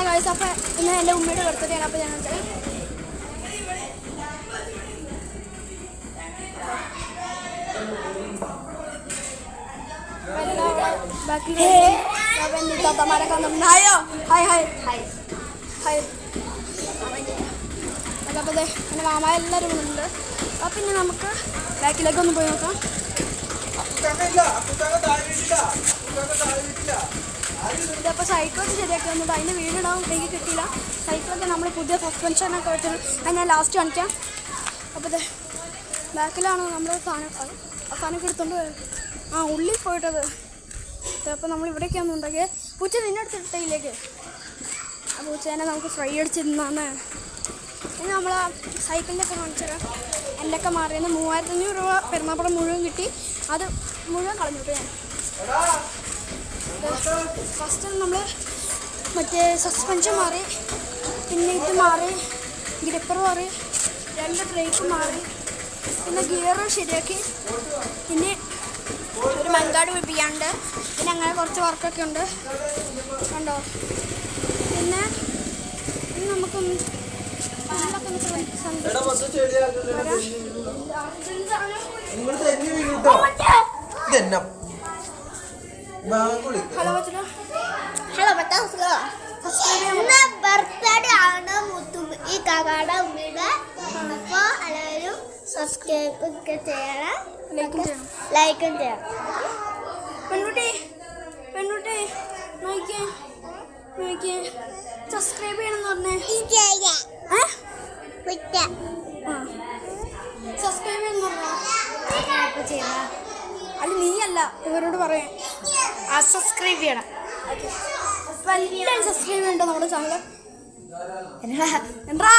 Hello guys, അപ്പോൾ ഇന്ന് എൻ്റെ ഉമ്മയുടെ ബർത്ത്ഡേ ആണ്. അപ്പോൾ ഞങ്ങൾ ബാക്കി താത്തമാരൊക്കെ വന്നിട്ടുണ്ട്. ഹായോ ഹായ് ഹായ് ഹായ് ഹായ്. അപ്പോൾ എൻ്റെ മാമ എല്ലാവരും ഉണ്ട്. അപ്പോൾ പിന്നെ നമുക്ക് ബാക്കിലേക്ക് ഒന്ന് പോയി നോക്കാം. ഇതപ്പോൾ സൈക്കിളൊക്കെ ശരിയാക്കി വന്നിട്ട് അതിൻ്റെ വീടിടാൻ എനിക്ക് കിട്ടിയില്ല. സൈക്കിളൊക്കെ നമ്മൾ പുതിയ സസ്പെൻഷനൊക്കെ വെച്ചത് അത് ഞാൻ ലാസ്റ്റ് കാണിക്കാം. അപ്പോൾ ബാക്കിലാണ് നമ്മൾ സാധനമൊക്കെ എടുത്തുകൊണ്ട് ഉള്ളിൽ പോയിട്ടത്. അപ്പോൾ നമ്മൾ ഇവിടേക്കാണ് ഉണ്ടാക്കിയത്. പൂച്ച നിന്നെടുത്തിട്ടയിലേക്ക് ആ പൂച്ചേനെ നമുക്ക് ഫ്രൈ അടിച്ചിരുന്നാണ്. ഇനി നമ്മൾ ആ സൈക്കിളിൻ്റെയൊക്കെ കാണിച്ചത് എൻ്റെയൊക്കെ മാറിയത് 3500 രൂപ പെരുമാപ്പുറം മുഴുവൻ കിട്ടി. അത് മുഴുവൻ കളഞ്ഞിട്ട് ഞാൻ ഫസ്റ്റ് നമ്മൾ മറ്റേ സസ്പെൻഷൻ മാറി, പിന്നെ ഇത് മാറി, ഗ്രിപ്പർ മാറി, 2 ബ്രേക്ക് മാറി, പിന്നെ ഗിയർ ശരിയാക്കി, പിന്നെ ഒരു മങ്കാട് പിടിപ്പിക്കാണ്ട്, പിന്നെ അങ്ങനെ കുറച്ച് വർക്കൊക്കെ ഉണ്ട് കണ്ടോ. പിന്നെ നമുക്കൊന്ന് ഹലോ ബർത്ത്ഡേ ആണ് ഈ കാക്കാടെ ഉമ്മയുടെ. അപ്പോൾ എല്ലാവരും സബ്സ്ക്രൈബ് ഒക്കെ ചെയ്യണം, ലൈക്കും ചെയ്യണം. പെൺകുട്ടി നോക്കിയേ സബ്സ്ക്രൈബ് ചെയ്യണമെന്ന് പറഞ്ഞേ. സബ്സ്ക്രൈബ് ചെയ്യണമെന്ന് പറഞ്ഞോ. അല്ല നീയല്ല, ഇവരോട് പറയാം സബ്സ്ക്രൈബ് ചെയ്യണം. എല്ലാവരും സബ്സ്ക്രൈബ് ചെയ്യണ്ടോ നമ്മുടെ ചാനൽ. എന്താ